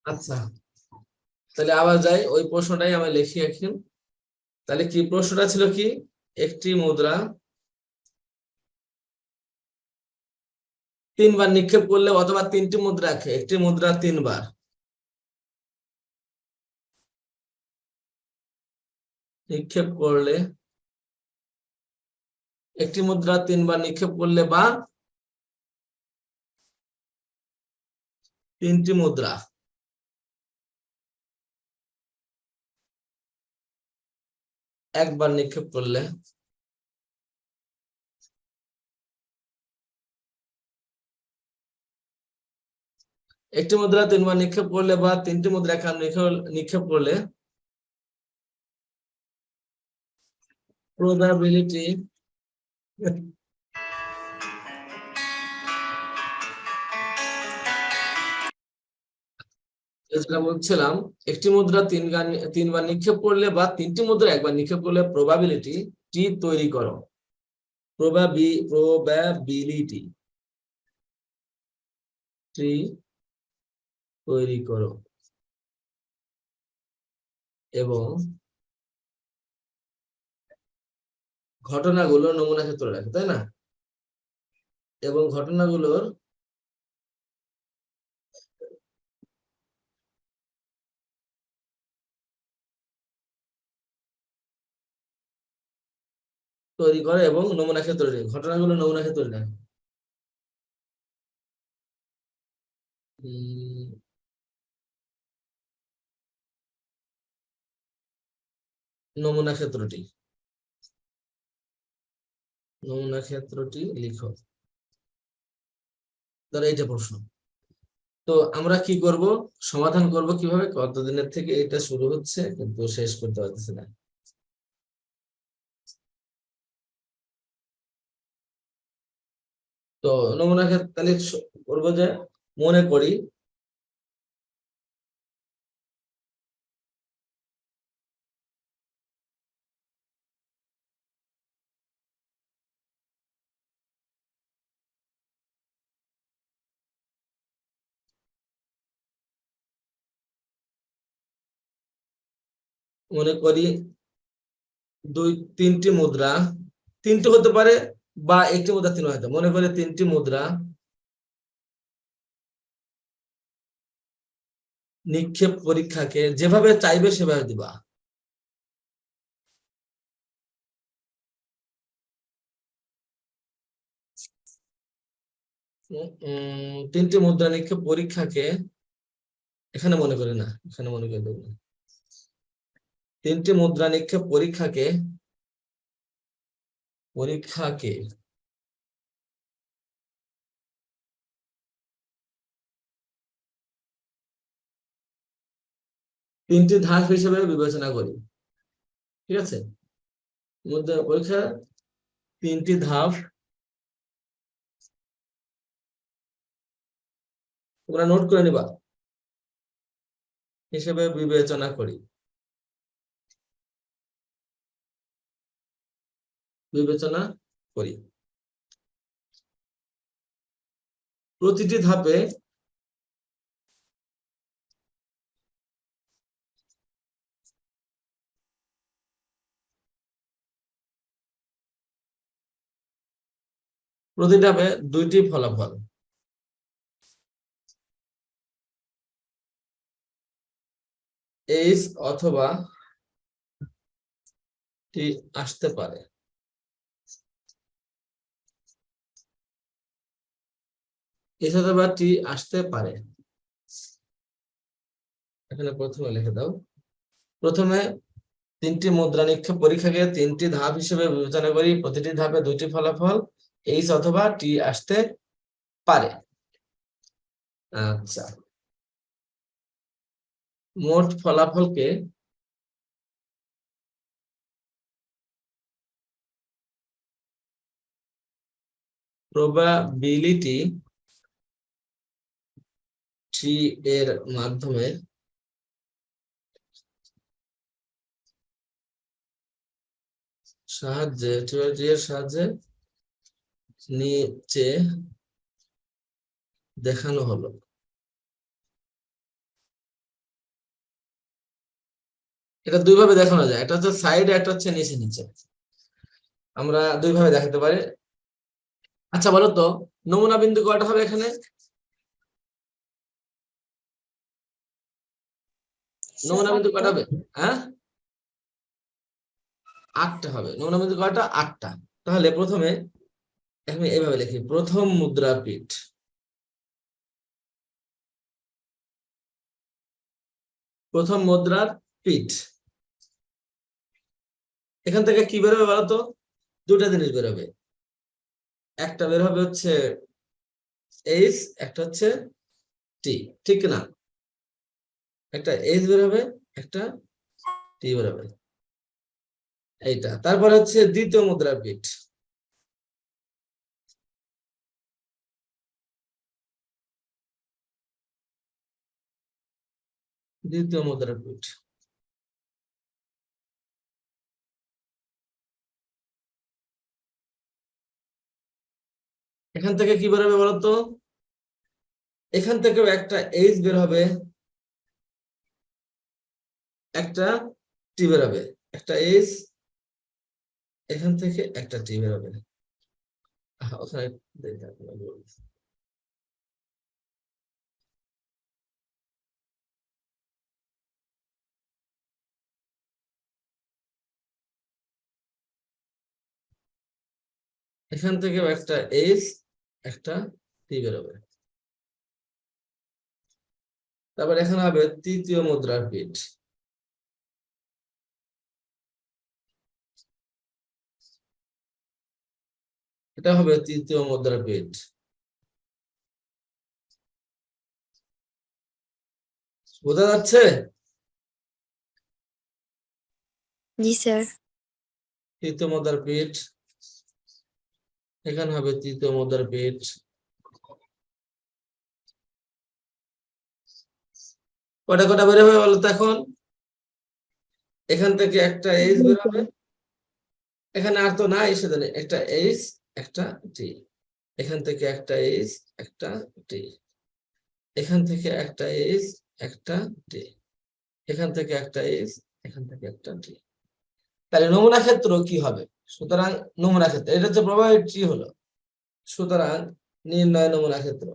আচ্ছা, তাহলে আবার যাই, ওই প্রশ্নটাই আমি লিখি এখন। তাহলে কি প্রশ্নটা ছিল, কি একটি মুদ্রা 3 বার নিক্ষেপ করলে অথবা 3টি মুদ্রাকে, একটি মুদ্রা 3 বার নিক্ষেপ করলে, একটি মুদ্রা 3 বার নিক্ষেপ করলে বা 3টি মুদ্রা একবার নিক্ষেপ করলে একটি মুদ্রা 3 বার নিক্ষেপ করলে বা 3টি মুদ্রা একবার নিক্ষেপ করলে প্রবাবিলিটি, যেটা বলছিলাম, একটি মুদ্রা 3 বার নিক্ষেপ করলে বা 3টি মুদ্রা একবার নিক্ষেপ করলে প্রবাবিলিটি টি তৈরি করো। প্রবাবিলিটি টি তৈরি করো এবং ঘটনাগুলো নমুনা ক্ষেত্রে রাখে, তাই না? এবং ঘটনাগুলোর তৈরি করে এবং নমুনা ক্ষেত্রে রাখে, ঘটনাগুলো নমুনা ক্ষেত্রে রাখে। নমুনা ক্ষেত্রটি, নমুনা ক্ষেত্রটি লিখো। ধরো এইটা প্রশ্ন, তো আমরা কি করব, সমাধান করব কিভাবে? কতদিনের থেকে এটা শুরু হচ্ছে কিন্তু শেষ করতে পারতেছি না। তো নমুনা ক্ষেত্র তাহলে করবো যে, মনে করি মনে করি 3টি মুদ্রা, 3টি হতে পারে বা একটি মুদ্রা 3 হতে, মনে করি 3টি মুদ্রা নিক্ষেপ পরীক্ষাকে যেভাবে চাইবে সেভাবে দিবা। তিনটি মুদ্রা নিক্ষেপ পরীক্ষাকে, এখানে মনে করি না, এখানে মনে করি দেব না। 3টি মুদ্রা নিক্ষেপ পরীক্ষাকে, পরীক্ষাকে 3টি ধাপ হিসেবে বিবেচনা করি। ঠিক আছে, মুদ্রা পরীক্ষা 3টি ধাপ তোমরা নোট করে নিবা, হিসেবে বিবেচনা করি, বিবেচনা করি। প্রতিটি ধাপে প্রতিটি ধাপে 2টি ফলাফল এইচ অথবা টি আসতে পারে। এইচ অথবা টি আসতে পারে। এখানে প্রথমে লিখে দাও, প্রথমে 3টি মুদ্রা নিক্ষেপ পরীক্ষাকে 3টি ধাপ হিসেবে বিবেচনা করি, প্রতিটি ধাপে 2টি ফলাফল এইচ অথবা টি আসতে পারে। আচ্ছা, মোট ফলাফলকে প্রবাবিলিটি ট্রি এর মাধ্যমে সাহায্যে নিচে দেখানো হলো। এটা দুই ভাবে দেখানো যায়, একটা হচ্ছে সাইডে, একটা হচ্ছে নিচে নিচে, আমরা দুই ভাবে দেখাতে পারি। আচ্ছা বলো তো, নমুনা বিন্দু কয়টা হবে এখানে? নমুনা বিন্দু কয়টা হবে? হ্যাঁ, 8টা হবে। নমুনা বিন্দু কয়টা? 8টা। তাহলে প্রথমে আমি এইভাবে লিখি, প্রথম মুদ্রাপীঠ, প্রথম মুদ্রার পিঠ। এখান থেকে কি বেরোবে বলতো? দুটা জিনিস বেরোবে, একটা বের হবে হচ্ছে এইচ, একটা হচ্ছে টি, ঠিক না? একটা এইচ বের হবে, একটা টি বের হবে, এইটা। তারপর হচ্ছে দ্বিতীয় মুদ্রার পিঠ, দ্বিতীয় মুদ্রার পিঠ। এখান থেকে কি বেরোবে বলতো? এখান থেকেও একটা এইচ বের হবে, একটা টি বের হবে, একটা এইচ, এখান থেকে একটা টি বের হবে। ওখানে এখান থেকে একটা এইচ, একটা টি বের হবে। তারপর এখানে হবে তৃতীয় মুদ্রার পিঠ, এটা হবে তৃতীয় মুদ্রার পিঠ। বোঝা যাচ্ছে? জি স্যার। তৃতীয় মুদ্রার পিঠ, এখানে হবে তৃতীয় মুদ্রার পিঠ। কটা কটা বের হবে বলতো এখন? এখান থেকে একটা এইচ বের হবে, এখানে আর তো নাই সেখানে, একটা এইচ, একটা টি। এখান থেকে একটা এইচ, একটা টি। এখান থেকে একটা এইচ, একটা টি। এখান থেকে একটা এইচ, এখান থেকে একটা টি। তাহলে নমুনা ক্ষেত্র কি হবে? সুতরাং নমুনা ক্ষেত্র, এটা হচ্ছে প্রবাহের টি হলো, সুতরাং নির্ণয় নমুনা ক্ষেত্র।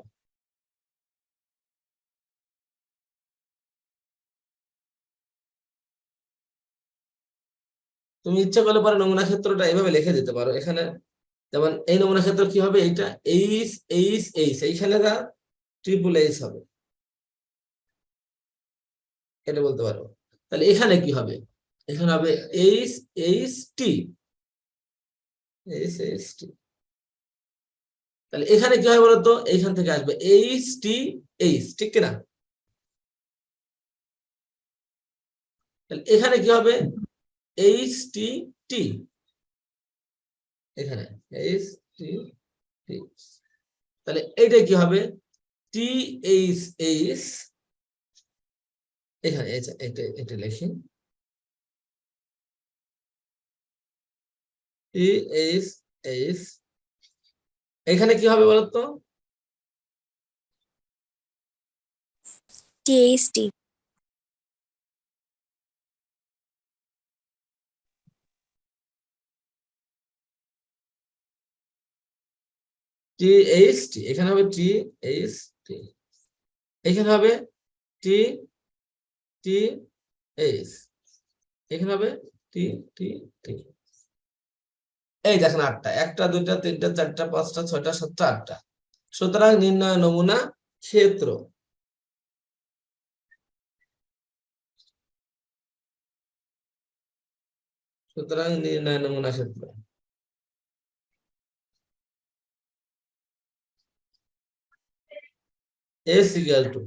তুমি ইচ্ছা করলে পরে নমুনা ক্ষেত্রটা এইভাবে লিখে দিতে পারো এখানে, যেমন এই নমুনা ক্ষেত্র কি হবে? এইটা এইচ এইচ এইচ, এইখানে যা ট্রিপল এইচ হবে, এটা বলতে পারো। তাহলে এখানে কি হবে? এখানে হবে H H T, H H T. তাহলে এখানে কি হয় বলতো? এইখান থেকে আসবে এইচ টি এইচ, ঠিক কিনা? তাহলে এখানে কি হবে? এইচ টি টি, এখানে এইচ টি টি। তাহলে এইটা কি হবে? টি এইচ এইচ, এখানে এটা এটা লিখি, টি এইচ এইচ। এখানে কি হবে বলতো? টিএইচটি। টি এইচ টি, এখানে হবে টি এইচ টি, এখানে হবে টি টি এইচ, এখানে হবে টি টি টি। এই দেখেন 8টা, 1টা 2টা 3টা 4টা 5টা 6টা 7টা 8টা। সুতরাং নির্ণয় নমুনা ক্ষেত্র। সুতরাং নির্ণয় নমুনা ক্ষেত্র এস ইকুয়াল টু,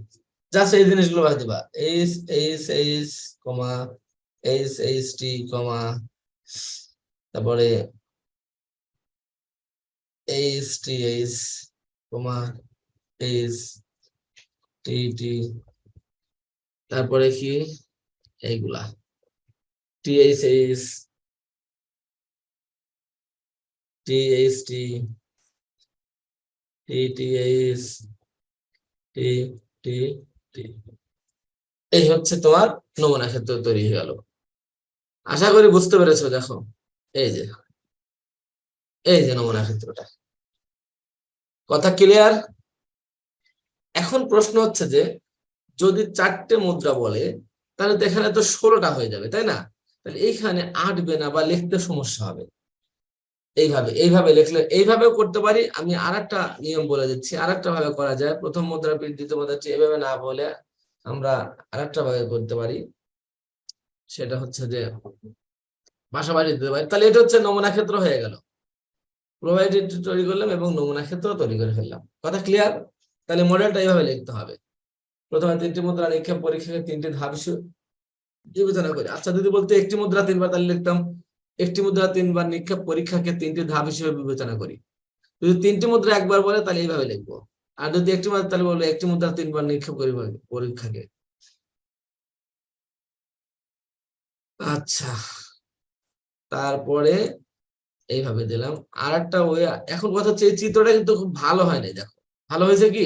জাস্ট এই জিনিসগুলো বাদ দিবা, H H H comma H H T comma, তারপরে H T H comma H T T, তারপরে কি এইগুলা T H H, T H T, T T H, T T T. এই হচ্ছে তোমার নমুনা ক্ষেত্র তৈরি হয়ে গেল। আশা করি বুঝতে পেরেছো। দেখো এই যে নমুনা ক্ষেত্রটা, কথা ক্লিয়ার? এখন প্রশ্ন হচ্ছে যে যদি 4টে মুদ্রা বলে তাহলে তো এখানে তো 16টা হয়ে যাবে, তাই না? তাহলে এইখানে আটবে না বা লিখতে সমস্যা হবে। এইভাবে লিখলে এইভাবেও করতে পারি। আমি আরেকটা নিয়ম বলে দিচ্ছি, আরেকটা ভাবে করা যায়। প্রথম মুদ্রা পিঠ, দ্বিতীয় মুদ্রা পিঠ এভাবে না বলে আমরা আরেকটা ভাবে করতে পারি। সেটা হচ্ছে যে পাশাপাশি দিতে পারি। তাহলে এটা হচ্ছে নমুনা ক্ষেত্র হয়ে গেল। প্রোভাইডেড তৈরি করলাম এবং নমুনা ক্ষেত্র তৈরি করে ফেললাম। কথা ক্লিয়ার? তাহলে মডেলটা এইভাবে লিখতে হবে। প্রথমে 3টি মুদ্রা নিক্ষেপ পরীক্ষাকে 3টি ধাপ হিসেবে বিবেচনা করি। আচ্ছা যদি বলতে একটি মুদ্রা 3বার, তাহলে লিখতাম একটি মুদ্রা 3বার নিক্ষেপ পরীক্ষাকে 3টি ধাপ হিসেবে বিবেচনা করি। যদি 3টি মুদ্রা একবার বলে তাহলে এইভাবে লিখবো। আর যদি একটি মুদ্রা, তাহলে বলবো একটি মুদ্রা 3বার নিক্ষেপ করি পরীক্ষাকে। আচ্ছা, তারপরে এইভাবে দিলাম। আর একটা ওই এখন কথা হচ্ছে এই চিত্রটা কিন্তু খুব ভালো হয় নাই। দেখো ভালো হয়েছে কি,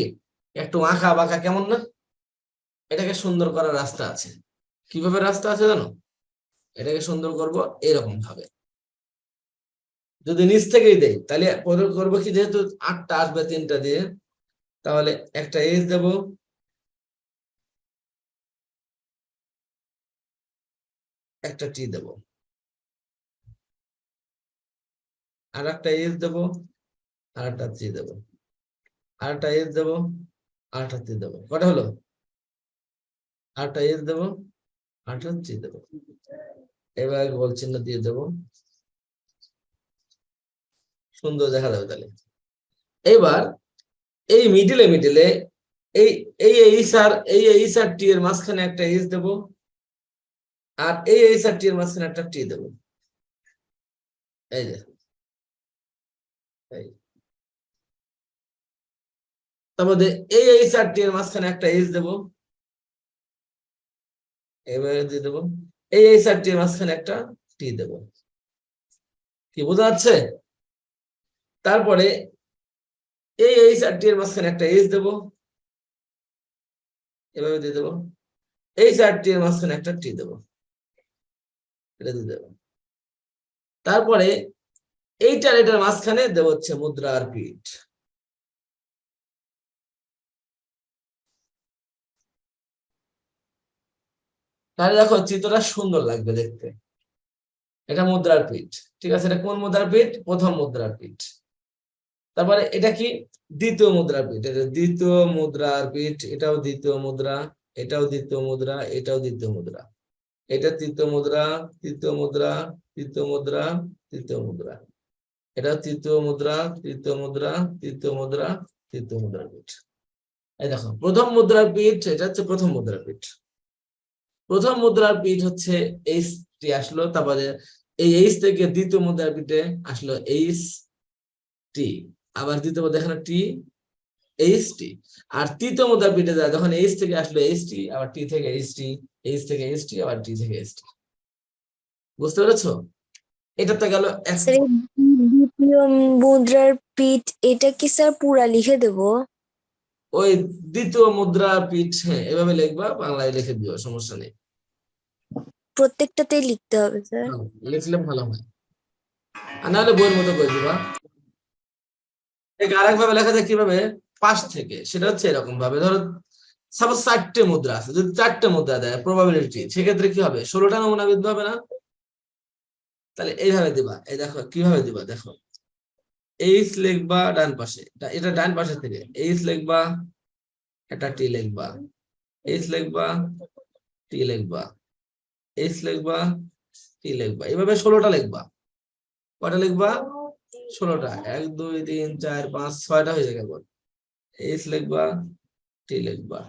একটু আঁকা বাঁকা কেমন না? এটাকে সুন্দর করার রাস্তা আছে। কিভাবে রাস্তা আছে জানো? এটাকে সুন্দর করব এরকম ভাবে। যদি নিচ থেকেই দেই তাহলে করবো কি, যেহেতু 8টা আসবে 3টা দিয়ে, তাহলে একটা এজ দেব, একটা টি দেব, আর একটা এজ দেব, আর একটা টি দেব, আর একটা এজ দেব, আর একটা টি দেব। কটা হলো? আর একটা এজ দেব, আর একটা টি দেব। এবার গোল চিহ্ন দিয়ে দেব, সুন্দর দেখা যাবে। তাহলে এবার এই মিডিলে এই এইচ আর টি এর মাঝখানে একটা এইচ দেব, আর এইচ আর টি এর মাঝখানে একটা টি দেব। এই যে এই, তারপরে এইচ আর টি এর মাঝখানে একটা এইচ দেব, এবারে দিয়ে দেবো এইচ আর টি এর মাঝখানে একটা টি দেব। কি বোঝা যাচ্ছে? তারপরে এইচ আর টি এর মাঝখানে একটা এইচ দেব, এভাবে দিয়ে দেবো। এইচ আর টি এর মাঝখানে একটা টি দেব, এটা দিয়ে দেবো। তারপরে এটার মাঝখানে দেব হচ্ছে মুদ্রার পিঠ। তাহলে দেখো চিত্রটা সুন্দর লাগবে দেখতে। এটা মুদ্রার পিঠ, ঠিক আছে? এটা কোন মুদ্রার পিঠ? প্রথম মুদ্রার পিঠ। তারপরে এটা কি? দ্বিতীয় মুদ্রার পিঠ। এটা দ্বিতীয় মুদ্রার পিঠ, এটাও দ্বিতীয় মুদ্রা, এটাও দ্বিতীয় মুদ্রা, এটাও দ্বিতীয় মুদ্রা। এটা তৃতীয় মুদ্রা, তৃতীয় মুদ্রা, তৃতীয় মুদ্রা, তৃতীয় মুদ্রা। এটা তৃতীয় মুদ্রা, তৃতীয় মুদ্রা, তৃতীয় মুদ্রা, তৃতীয় মুদ্রার পিঠ। এই দেখো প্রথম মুদ্রার পিঠ, এটা হচ্ছে প্রথম মুদ্রার পিঠ। প্রথম মুদ্রার পিঠ হচ্ছে এইচ টি আসলো, তারপরে এই এইচ থেকে দ্বিতীয় মুদ্রার পিঠে আসলো এইচ টি, আবার দ্বিতীয় মুদ্রা এখানে টি, এইচ টি। আর তৃতীয় মুদ্রার পিঠে যায় যখন এইচ থেকে আসলো এইচ টি, আবার টি থেকে এইচ টি, এইচ থেকে এইচ টি, আবার টি থেকে এইচ টি। বুঝতে পেরেছো? এটা তো গেল এক। স্যার এই দ্বিতীয় মুদ্রার পিঠ এটা কি স্যার পুরা লিখে দেব? ওই দ্বিতীয় মুদ্রার পিঠ, হ্যাঁ এভাবে লিখবা, বাংলায় লিখে দিও, সমস্যা নেই। প্রত্যেকটাতেই লিখতে হবে স্যার? লিখলে ভালো হয়, আর নাহলে বইয়ের মতো করে দিবা। আরেক ভাবে লেখা যায় কিভাবে, পাশ থেকে। সেটা হচ্ছে এরকম ভাবে, ধরো সাপোজ 4টে মুদ্রা আছে, যদি 4টে মুদ্রা দেয় প্রবাবিলিটি, সেক্ষেত্রে কি হবে? 16টা নমুনা বিন্দু হবে না? তাহলে এইভাবে দিবা। এই দেখো কিভাবে দিবা, দেখো এইচ লিখবা ডান পাশে, এটা ডান পাশে থেকে এইচ লিখবা, একটা টি লিখবা, এইচ লিখবা, টি লিখবা, এইচ লিখবা, টি লিখবা, এইভাবে 16টা লিখবা। কয়টা লিখবা? 16টা। 1 2 3 4 5 6টা হয়ে যাবে। এইচ লিখবা, টি লিখবা,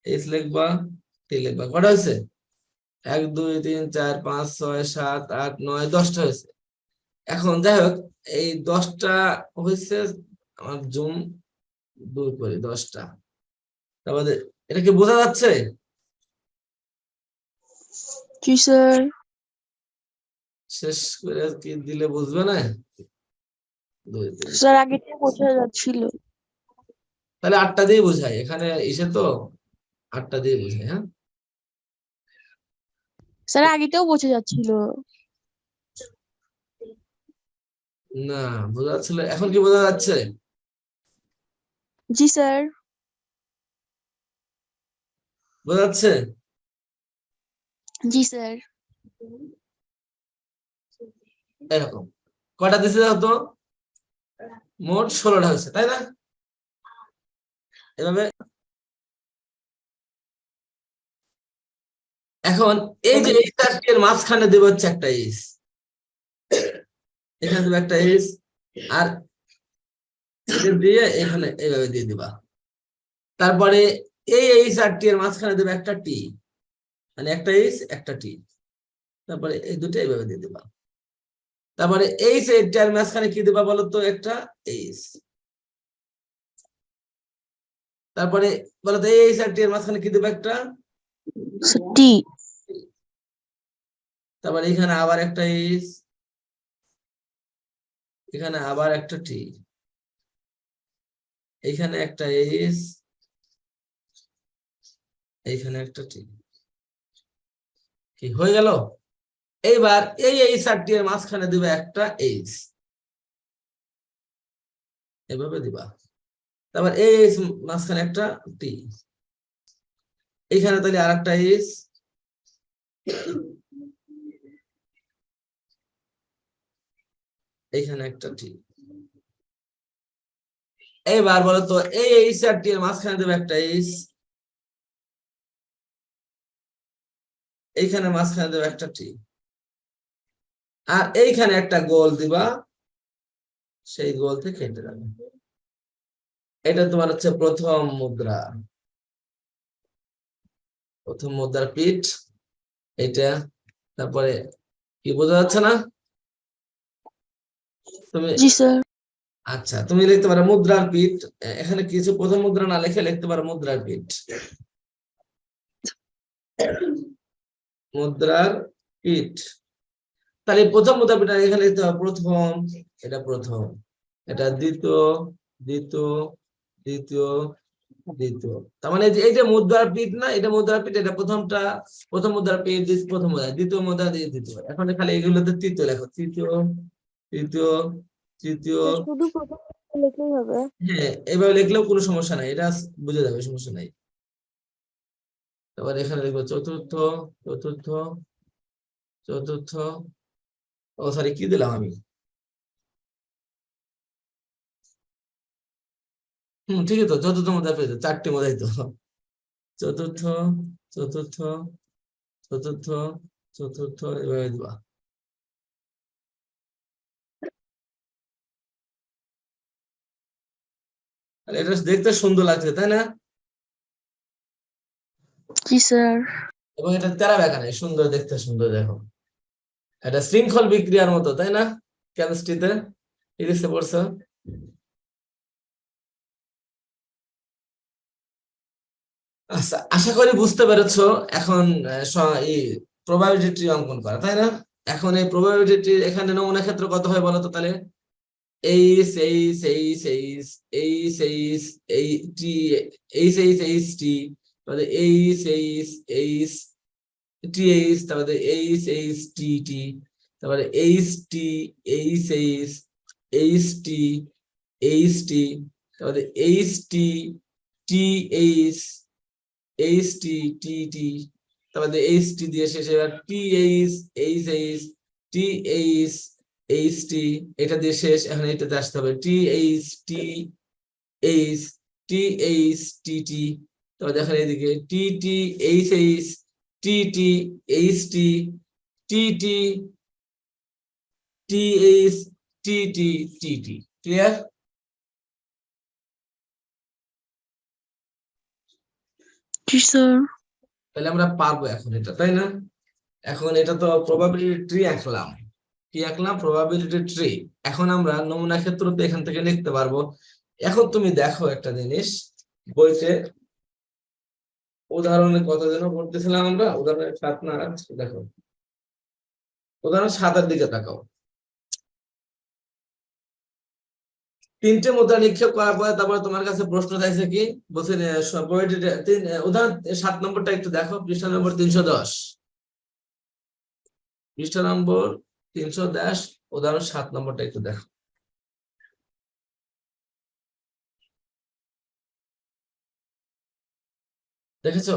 এইচ লিখবা, টি লিখবা। কটা হয়েছে? 1 2 3 4 5 6 7 8 9 10টা হয়েছে। এখন যাই হোক, এই 10টা হয়েছে, আমার জুম দূর করি 10টা। তারপরে এটা কি বোঝা যাচ্ছে? জি স্যার। শেষ করে কি দিলে বুঝবে না? 2 3 স্যার আগে থেকে বোঝা যাচ্ছিল। তাহলে 8টা দিয়ে বোঝাই, এখানে এসে তো 8টা দিয়ে বোঝাই। হ্যাঁ স্যার আগেটাও বোঝা যাচ্ছিল। না বোঝা যাচ্ছিল, এখন কি বোঝা যাচ্ছে? জি স্যার। বোঝা যাচ্ছে? জি স্যার। এরকম কয়টা দিছে তো? মোট 16টা হয়েছে, তাই না? এভাবে এখন এই যে এই চারটি এর মাঝখানে দেব হচ্ছে একটা ইস, এখানে দেবো একটা ইস, আর এটা দিয়ে এখানে এইভাবে দিয়ে দিবা। তারপরে এই চারটি এর মাঝখানে দেবে একটা টি, মানে একটা ইস একটা টি, তারপরে এই দুটো এইভাবে দিয়ে দিবা। তারপরে এই সেটটার মাঝখানে কি দিবা বলো তো? একটা এইস। তারপরে বলো তো এই চারটি এর মাঝখানে কি দিবা? একটা টি। তারপরে এখানে আবার একটা ইস, এখানে আবার একটা টি, এইখানে একটা ইস, এইখানে একটা টি। কি হয়ে গেল? এইবার এই চারটি এর মাঝখানে দিবে একটা এইস, এভাবে দিবা। তারপর এই মাঝখানে একটা টি, এইখানে তাহলে আর একটা ইস, এইখানে একটা টি। এইবার বলো তো এই চারটি এর মাঝখানে দেবে একটা ইস, এইখানে মাঝখানে দেবে একটা টি, আর এইখানে একটা গোল দিবা, সেই গোল থেকে কেটে যাবে। এটা তোমার হচ্ছে প্রথম মুদ্রা, প্রথম মুদ্রার পিঠ এটা। তারপরে কি বোঝা যাচ্ছে না? তুমি জি স্যার। আচ্ছা তুমি লিখতে পারো মুদ্রার পিঠ, এখানে কিছু প্রথম মুদ্রা না লিখে লিখতে পারো মুদ্রার পিঠ। মুদ্রার পিঠ, তাহলে প্রথম মুদ্রার পিঠ এখানে লিখতে হবে প্রথম, এটা প্রথম, এটা দ্বিতীয়, দ্বিতীয়, দ্বিতীয়, দ্বিতীয়। তার মানে এই যে মুদ্রার পিঠ না, এটা মুদ্রার পিঠ, এটা প্রথমটা প্রথম মুদ্রার পিঠ, প্রথম মুদ্রা, দ্বিতীয় মুদ্রা দিয়ে দ্বিতীয়। এখন খালি এগুলোতে তৃতীয় লেখো, তৃতীয়, তৃতীয়, তৃতীয়। শুধু প্রথম লিখলেই হবে? হ্যাঁ এভাবে লিখলেও কোনো সমস্যা নাই, এটা বুঝে যাবে, সমস্যা নাই। তারপর এখানে লিখবো চতুর্থ, চতুর্থ, চতুর্থ। ও সরি কি দিলাম আমি? ঠিকই তো, চতুর্থ মুদ্রা পেয়েছো, চারটি মুদ্রাই তো। চতুর্থ, চতুর্থ, চতুর্থ, চতুর্থ, এভাবে দিবা। আর এটা দেখতে সুন্দর লাগছে, তাই না? জি স্যার। এবং এটা তেরা বেঁকা নেই, সুন্দর দেখতে, সুন্দর দেখো। এটা শৃঙ্খল বিক্রিয়ার মতো, তাই না? কেমিস্ট্রিতে ইংলিশে পড়ছো। আচ্ছা আশা করি বুঝতে পেরেছো এখন প্রবাবিলিটি অঙ্কন করা, তাই না? এখন এই প্রবাবিলিটি এখানে নমুনা ক্ষেত্র কত হয় বলো তো? তাহলে H H H H H H এই T, H H H T, তাহলে H H H T H, তারপরে এইচ এইচ টি টি, তারপরে H T H H H T H T, তারপরে H T T H H T T T, তারপরে H T দিয়ে শেষে এবার T H H H T H H T, এটা দিয়ে শেষ। এখন এটাতে আসতে হবে T H T H T H T T, তারপর দেখেন এদিকে T T H H T T H T T T T H T T T T. Clear? জি স্যার। তাহলে আমরা পারবো এখন এটা, তাই না? এখন এটা তো প্রবাবিলিটি ট্রি আঁকলাম, কি আঁকলাম? Probability tree. এখন আমরা নমুনা ক্ষেত্র তো এখান থেকে লিখতে পারবো। এখন তুমি দেখো একটা জিনিস, বইতে উদাহরণে কত যেন পড়তেছিলাম আমরা, উদাহরণে 7 না 8, দেখো উদাহরণ 7 দিকে তাকাও। তিনটে মুদ্রা নিক্ষেপ করার পরে তারপরে তোমার কাছে প্রশ্ন চাইছে কি, বলছে উদাহরণ 7 নম্বরটা একটু দেখো, পৃষ্ঠা নম্বর 310। পৃষ্ঠা নম্বর 310 উদাহরণ 7 নম্বরটা একটু দেখো। দেখেছো?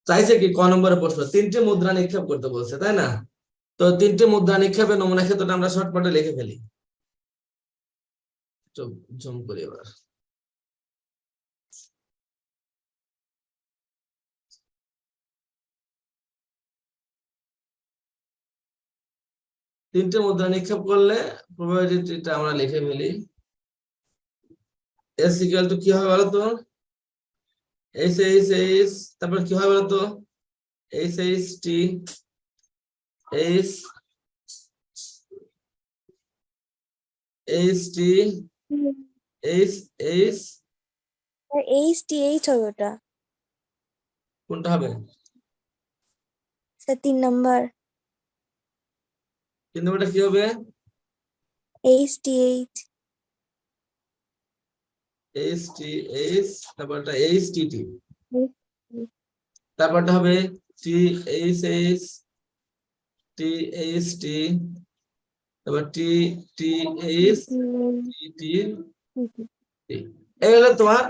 চাইছে কি ক নম্বরের প্রশ্ন, 3টে মুদ্রা নিক্ষেপ করতে বলছে, তাই না? তো 3টে মুদ্রা নিক্ষেপের নমুনা ক্ষেত্রটা আমরা শর্টকাটে লিখে ফেলি। জুম করি এবার। তিনটে মুদ্রা নিক্ষেপ করলে প্রবাবিলিটিটা আমরা লিখে ফেলি। এস ইকুয়াল টু কি হবে বলতো? এইচ, তারপর কি হবে বলতো? H T H T H H হবে ওটা কোনটা হবে? স্যার 3 নাম্বার কিন্তু ওটা কি হবে? এইচ এইচ, তারপরটা এইচ টি, তারপরটা হবে টি এইচ টি, তারপর টি এইচ টি। এই হলো তোমার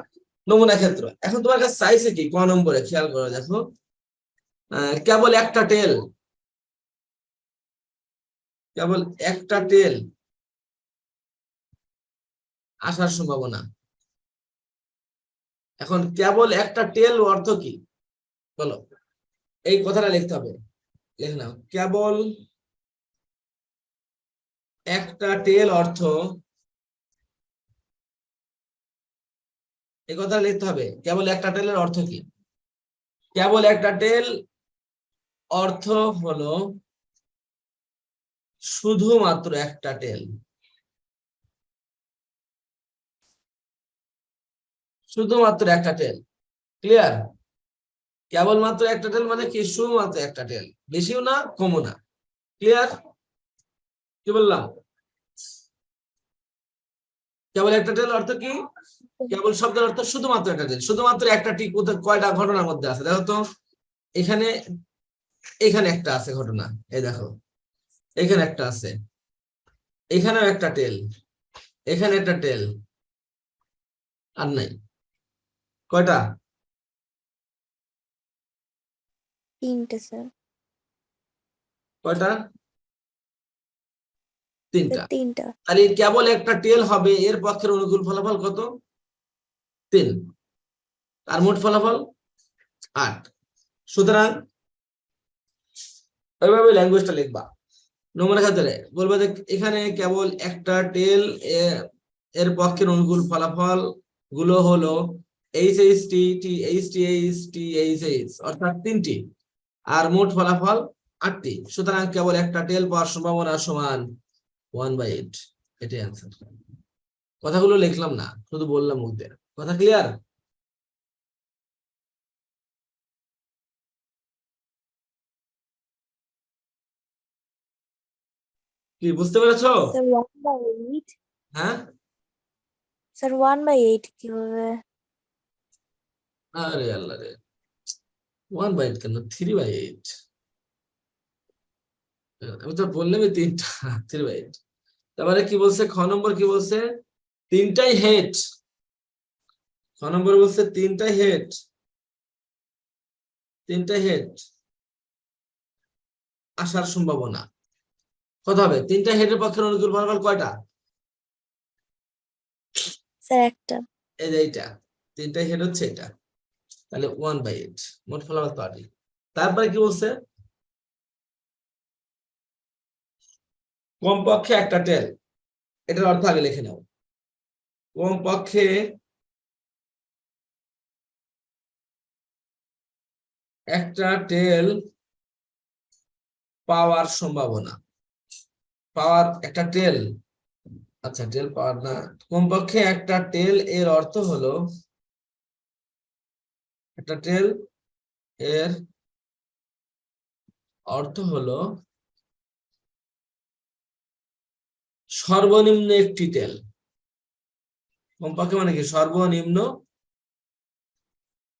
নমুনা ক্ষেত্র। এখন তোমার কাছে চাইছে কি ক নম্বরে, খেয়াল করে দেখো। কেবল একটা টেল আসার সম্ভাবনা। এখন কেবল একটা টেল অর্থ কি বলো? এই কথাটা লিখতে হবে, লিখে নাও। কেবল একটা টেল অর্থ, এই কথা লিখতে হবে। কেবল একটা টেলের অর্থ কি? কেবল একটা টেল অর্থ হলো শুধুমাত্র একটা টেল। শুধুমাত্র একটা টেল। ক্লিয়ার? কেবলমাত্র একটা টেল মানে কি? শুধুমাত্র একটা টেল, বেশিও না কমও না। ক্লিয়ার? কি বললাম? কেবল একটা টেল অর্থ কি? কেবল শব্দের অর্থ শুধুমাত্র একটা টেল। শুধুমাত্র একটা টিক কয়টা ঘটনার মধ্যে আছে দেখো তো। এখানে একটা আছে ঘটনা, এই দেখো এখানে একটা আছে, এখানেও একটা টেল, এখানে একটা টেল, আর নাই। কয়টা? 3টে স্যার। কয়টা? 3টা। 3টা। তাহলে কেবল একটা টেল হবে, এর পক্ষের অনুকূল ফলাফল কত? 3। আর মোট ফলাফল 8। সুতরাং ওইভাবে ল্যাঙ্গুয়েজটা লিখবা। নমুনা ক্ষেত্রে বলবো যে এখানে কেবল একটা টেল, এর পক্ষের অনুকূল ফলাফল গুলো হলো এইচ টি অর্থাৎ 3টি, আর মোট ফলাফল 8টি। সুতরাং কেবল একটা টেল পাওয়ার সম্ভাবনা সমান 1/8। এটাই অ্যান্সার। কথাগুলো লিখলাম না, শুধু বললাম মুখ দিয়ে। কথা ক্লিয়ার? কি বুঝতে পেরেছো? স্যার 1/8। হ্যাঁ, স্যার 1/8 কিভাবে? আরে আল্লাহ রে, 1/8 কেন, 3/8। আমি তো বললাম 3টা, 3/8। তারপরে কি বলছে খ নম্বর? কি বলছে? 3টাই হেড। খ নম্বর বলছে 3টাই হেড, 3টাই হেড আসার সম্ভাবনা কত হবে? 3টা হেডের পক্ষের অনুকূল ফলাফল কয়টা? স্যার একটা। এই যে এইটা, 3টাই হেড হচ্ছে এটা। তাহলে 1/8, মোট ফলাফল তো 8। তারপরে কি বলছে? কমপক্ষে একটা টেল, এটার অর্থ আগে লিখে নাও। কমপক্ষে একটা টেল পাওয়ার সম্ভাবনা। পাওয়ার একটা টেল, আচ্ছা টেল পাওয়ার না, কমপক্ষে একটা টেল এর অর্থ হলো, একটা টেল এর অর্থ হলো সর্বনিম্ন একটি টেল। কমপক্ষে মানে কি সর্বনিম্ন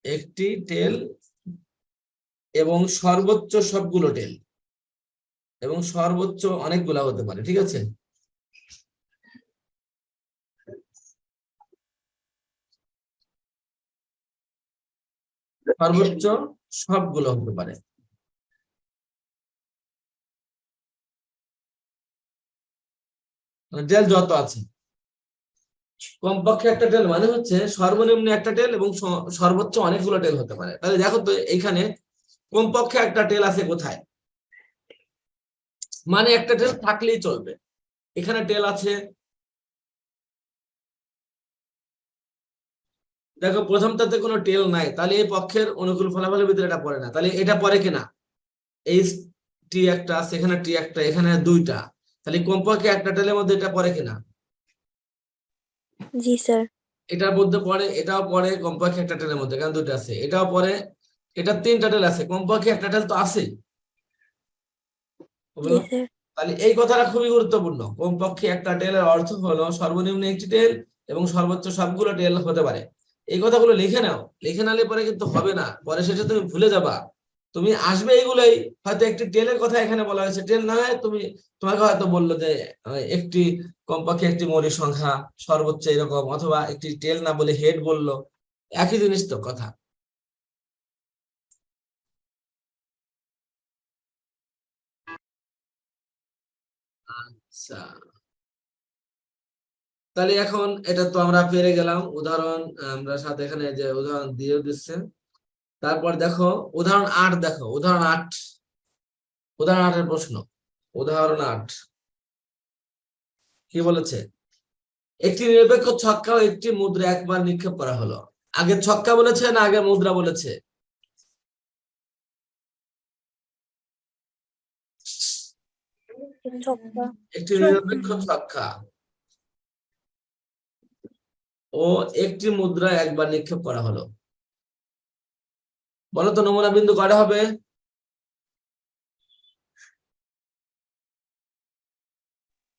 একটি টেল এবং সর্বোচ্চ সবগুলো টেল এবং সর্বোচ্চ অনেকগুলা হতে পারে, ঠিক আছে। সর্বোচ্চ সবগুলো হতে পারে। টেল যত আছে, কমপক্ষে একটা টেল মানে হচ্ছে সর্বনিম্ন একটা টেল এবং সর্বোচ্চ অনেকগুলো টেল হতে পারে। তাহলে দেখো তো এইখানে কমপক্ষে একটা টেল আছে কোথায়, মানে একটা টেল থাকলেই চলবে। এখানে টেল আছে, দেখো প্রথমটাতে কোনো টেল নাই, তাহলে এই পক্ষের অনুকূল ফলাফলের ভিতরে এটা পড়ে না। তাহলে এটা পড়ে কিনা, এই টি একটা, সেখানে টি একটা, এখানে দুইটা, তাহলে কমপক্ষে একটা টেলের মধ্যে এটা পড়ে কিনা, জি স্যার। এটার মধ্যে পড়ে, এটাও পড়ে কমপক্ষে একটা টেলের মধ্যে, কারণ দুইটা আছে, এটাও পড়ে, এটা তিনটা টেল আছে, কমপক্ষে একটা টেল তো আছে। জি স্যার। তাহলে এই কথাটা খুবই গুরুত্বপূর্ণ। কমপক্ষে একটা টেলের অর্থ হলো সর্বনিম্ন একটি টেল এবং সর্বোচ্চ সবগুলো টেল হতে পারে। এই কথাগুলো লিখে নাও, লিখে নালে পরে কিন্তু হবে না, পরে শেষে তুমি ভুলে যাবা। তুমি আসবে এইগুলাই, হয়তো একটি টেলের কথা এখানে বলা হয়েছে, টেল না হয় তুমি, তোমাকে হয়তো বললো যে একটি কমপক্ষে একটি মৌলিক সংখ্যা সর্বোচ্চ এরকম, অথবা একটি টেল না বলে হেড বললো, একই জিনিস তো কথা। আচ্ছা, তাহলে এখন এটা তো আমরা পেরে গেলাম উদাহরণ, আমরা সাথে এখানে যে উদাহরণ দিয়ে দিচ্ছে। তারপর দেখো উদাহরণ 8, দেখো উদাহরণ 8, উদাহরণ 8 এর প্রশ্ন। উদাহরণ 8 কি বলেছে, একটি নিরপেক্ষ ছক্কা ও একটি মুদ্রা একবার নিক্ষেপ করা হলো। আগে ছক্কা বলেছে না আগে মুদ্রা বলেছে? ছক্কা। একটি নিরপেক্ষ ছক্কা ও একটি মুদ্রা একবার নিক্ষেপ করা হলো। বলো তো নমুনা বিন্দু কয়টা হবে?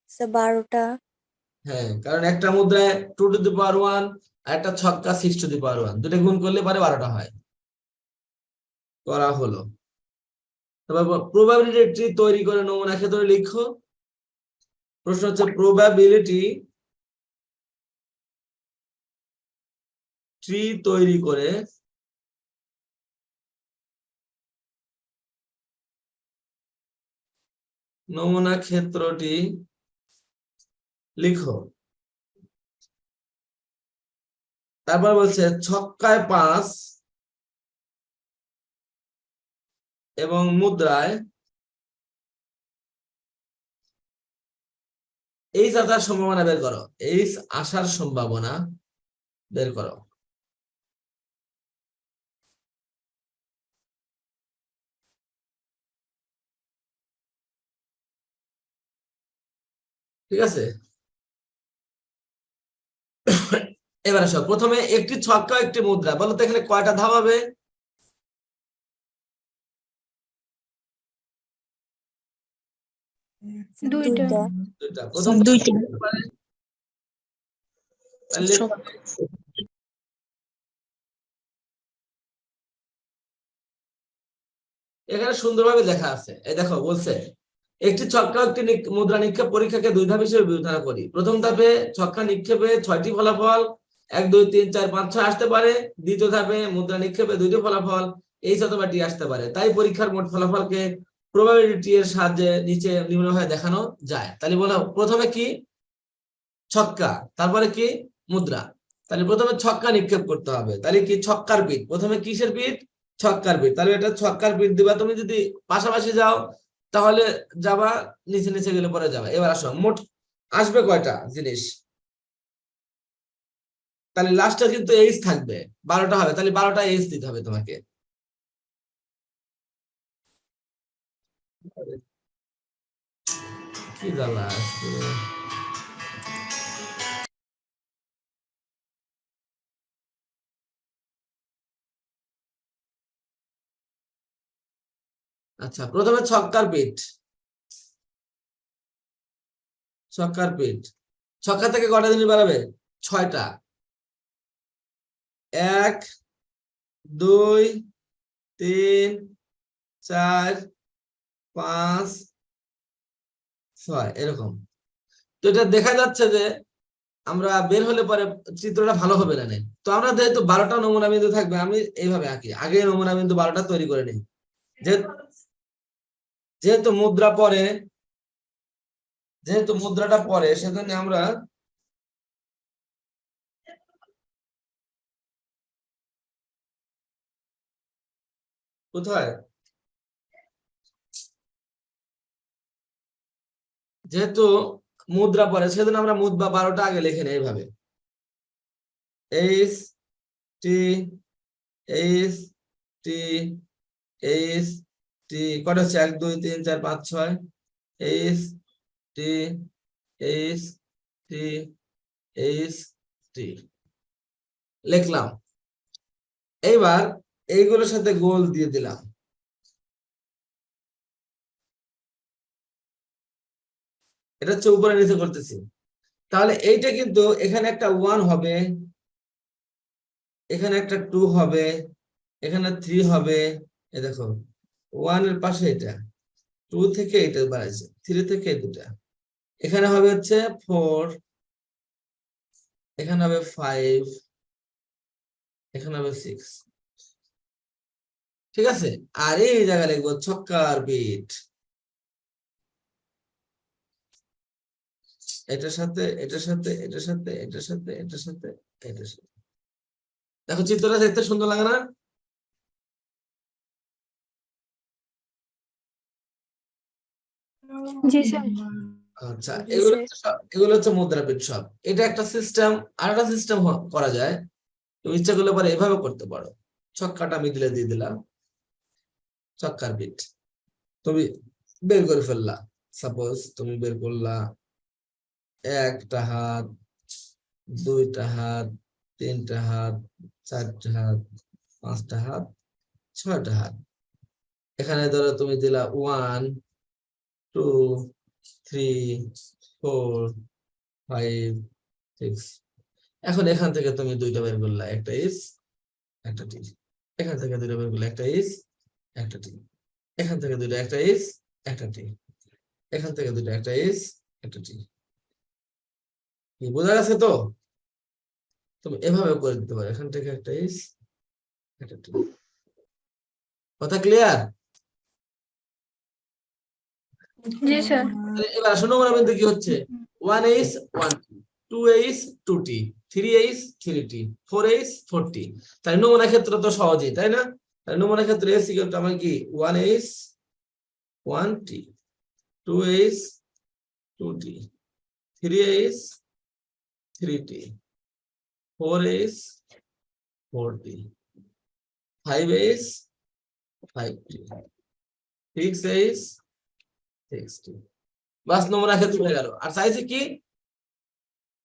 স্যার 12টা। হ্যাঁ, কারণ একটা মুদ্রায় 2 টু দি পাওয়ার 1 আর একটা ছক্কা 6 টু দি পাওয়ার 1, দুটো গুণ করলে পারে 12টা হয়। করা হলো। তারপর প্রবাবিলিটি তৈরি করে নমুনা ক্ষেত্রে লিখো। প্রশ্ন হচ্ছে প্রবাবিলিটি ট্রি তৈরি করে নমুনা ক্ষেত্রটি লিখো। তারপর বলছে ছক্কায় 5 এবং মুদ্রায় এইচ আসার সম্ভাবনা বের করো। এইচ আসার সম্ভাবনা বের করো। ঠিক আছে, এবার আসো প্রথমে একটি ছক্কা একটি মুদ্রা, বলো তো এখানে কয়টা ধাপ হবে? দুইটা। দুইটা। প্রথম দুইটা। তাহলে এখানে সুন্দরভাবে লেখা আছে, এই দেখো বলছে একটি ছক্কা একটি মুদ্রা নিক্ষেপ পরীক্ষাকে 2 ধাপ হিসেবে বিবেচনা করি। প্রথম ধাপে ছক্কা নিক্ষেপে 6টি ফলাফল 1 2 3 4 5 6 আসতে পারে। দ্বিতীয় ধাপে মুদ্রা নিক্ষেপে 2টি ফলাফল এইচ অথবা টি আসতে পারে। তাই পরীক্ষার মোট ফলাফলকে প্রবাবিলিটি এর সাহায্যে নিচে নিম্নভাবে দেখানো যায়। তাহলে বলো প্রথমে কি ছক্কা, তারপরে কি মুদ্রা। তাহলে প্রথমে ছক্কা নিক্ষেপ করতে হবে, তাহলে কি ছক্কার পিঠ, প্রথমে কিসের পিঠ? ছক্কার পিঠ। তাহলে এটা ছক্কার পিঠ দিবা। তুমি যদি পাশাপাশি যাও তাহলে যাবা, নিচে নিচে গেলে পরে যাবা। এবার আসো মোট আসবে কয়টা জিনিস, তাহলে লাস্টে কিন্তু এইচ থাকবে, 12টা হবে, তাহলে 12টা এইচ দিতে হবে তোমাকে। কি জ্বালা আসবে। আচ্ছা, প্রথমে ছক্কার পিঠ, ছক্কার পিঠ, ছক্কা থেকে কয়টা জিনিস বাড়াবে? 6টা। 1 2 3 4 5 6 এরকম। তো এটা দেখা যাচ্ছে যে আমরা বের হলে পরে চিত্রটা ভালো হবে না। তো আমরা যেহেতু 12টা নমুনা বিন্দু থাকবে, আমি এইভাবে আঁকি, আগে নমুনা বিন্দু 12টা তৈরি করে নিই। যেহেতু মুদ্রাটা পরে সেজন্য আমরা কোথায়, যেহেতু মুদ্রা পরে সেজন্য আমরা মুদ্রা 12টা আগে লিখে নিই এইভাবে, H T H T H টি, কটা হচ্ছে 1 2 3 4 5 6, H T H T H টি লিখলাম। এইবার এইগুলোর সাথে গোল দিয়ে দিলাম। এটা হচ্ছে উপরে নিচে করতেছি। তাহলে এইটা কিন্তু এখানে একটা 1 হবে, এখানে একটা 2 হবে, এখানে 3 হবে। এই দেখো 1 এর পাশে এটা, 2 থেকে এটা বাড়াইছে, 3 থেকে এই দুটা, এখানে হবে হচ্ছে 4, এখানে হবে 5, এখানে হবে 6। ঠিক আছে। আর এই জায়গায় লিখবো ছক্কার বিট, এটার সাথে এটার সাথে এটার সাথে এটার সাথে এটার সাথে এটার সাথে। দেখো চিত্রটা দেখতে সুন্দর লাগে না? জি স্যার। আচ্ছা, জি এগুলো স্যার। হচ্ছে এগুলো হচ্ছে মুদ্রাবিদ সব। এটা একটা সিস্টেম। আরেকটা সিস্টেম করা যায়, তুমি ইচ্ছা করলে পরে এভাবে করতে পারো। ছক্কাটা মিডলে দিয়ে দিলাম, ছক্কার বিট তুমি বের করে ফেললা। সাপোজ তুমি বের করলা একটা হাত, দুইটা হাত, তিনটা হাত, চারটা হাত, পাঁচটা হাত, ছয়টা হাত। এখানে ধরো তুমি দিলা 1 2 3 4 5 6। এখন এখান থেকে তুমি দুইটা বের করলা, একটা ইস একটা টি। এখান থেকে দুইটা বের করলা, একটা ইস একটা টি। এখান থেকে দুইটা, একটা ইস একটা টি। এখান থেকে দুইটা, একটা ইস একটা টি। কি বোঝা গেছে তো? তুমি এভাবে করে দিতে পারো, এখান থেকে একটা ইস একটা টি। কথা ক্লিয়ার? জি স্যার। এবার শোনো আমার মধ্যে কি হচ্ছে, 1 is 1 t, 2 is 2t, 3 is 3t, 4 is 4t। তাই নমুনা ক্ষেত্র তো সহজই, তাই না? তাই নমুনা ক্ষেত্রে s equal to আমার কি 1 is 1t, 2 is 2t, 3 is 3t, 4 is 4t, 5 is 5t, 6 is 6t। বাস নমুনা ক্ষেত্র হয়ে গেল। আর চাইছে কি,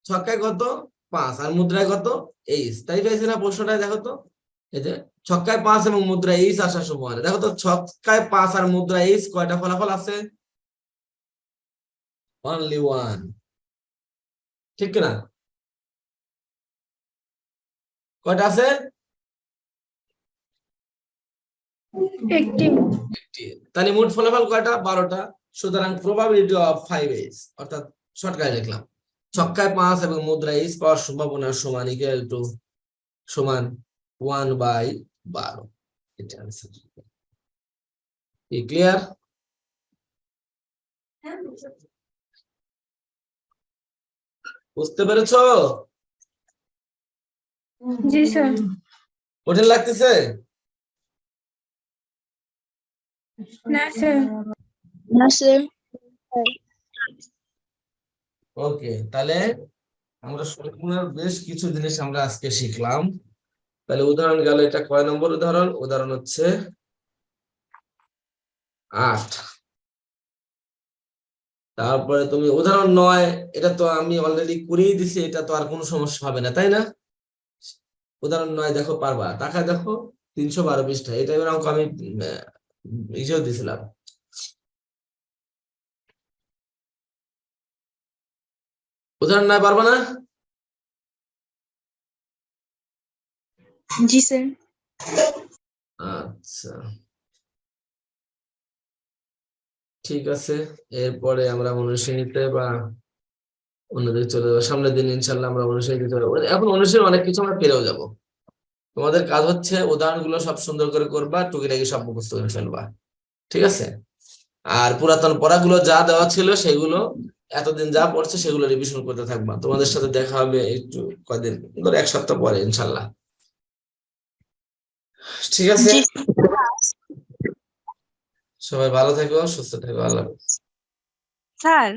ছক্কায় কত 5 আর মুদ্রায় কত এইচ, তাই পাইছে না প্রশ্নটায়? দেখো তো, এই যে ছক্কায় 5 এবং মুদ্রায় এইচ আসার সময় দেখো তো, ছক্কায় 5 আর মুদ্রায় এইচ কয়টা ফলাফল আছে? অনলি 1। ঠিক কিনা? কয়টা আছে? একটি। তাহলে মোট ফলাফল কয়টা? 12টা। সুতরাং প্রবাবিলিটি অফ 5h, অর্থাৎ শর্টকাটে লিখলাম ছক্কায় 5 এবং মুদ্রায় এইচ পাওয়ার সম্ভাবনা সমান ইকুয়াল টু সমান 1/12। এটা आंसर। কি ক্লিয়ার? বুঝতে পেরেছো? জি স্যার। কঠিন লাগতেছে? না স্যার। না স্যার। ওকে, তাহলে আমরা সম্পূর্ণ বেশ কিছু জিনিস আমরা আজকে শিখলাম। তাহলে উদাহরণ গেল, এটা কয় নম্বর উদাহরণ? উদাহরণ হচ্ছে 8। তারপরে তুমি উদাহরণ 9, এটা তো আমি অলরেডি করেই দিছি, এটা তো আর কোনো সমস্যা হবে না, তাই না? উদাহরণ 9 দেখো, পারবা? তাকায় দেখো, 312 পৃষ্ঠা। এটা এবার অঙ্ক আমি ইসেও দিছিলাম। উদাহরণ 9 পারবা না? জি স্যার। আচ্ছা, ঠিক আছে। এরপরে আমরা অনুশীলনীতে বা অন্যদিকে চলে যাবো। সামনের দিন ইনশাল্লাহ আমরা অনুশীলনীতে চলে যাবো। এখন অনুশীলন অনেক কিছু আমরা পেরেও যাব। তোমাদের কাজ হচ্ছে উদাহরণগুলো সব সুন্দর করে করবা, টুকিটাকি সব মুখস্থ করে ফেলবা, ঠিক আছে? আর পুরাতন পড়াগুলো যা দেওয়া ছিল সেগুলো এতদিন যা পড়ছে সেগুলো রিভিশন করতে থাকবা। তোমাদের সাথে দেখা হবে একটু কয়দিন ধরে, 1 সপ্তাহ পরে ইনশাল্লাহ, ঠিক আছে? জি সবাই ভালো থেকো, সুস্থ থেকো, আল্লাহ হাফেজ। স্যার।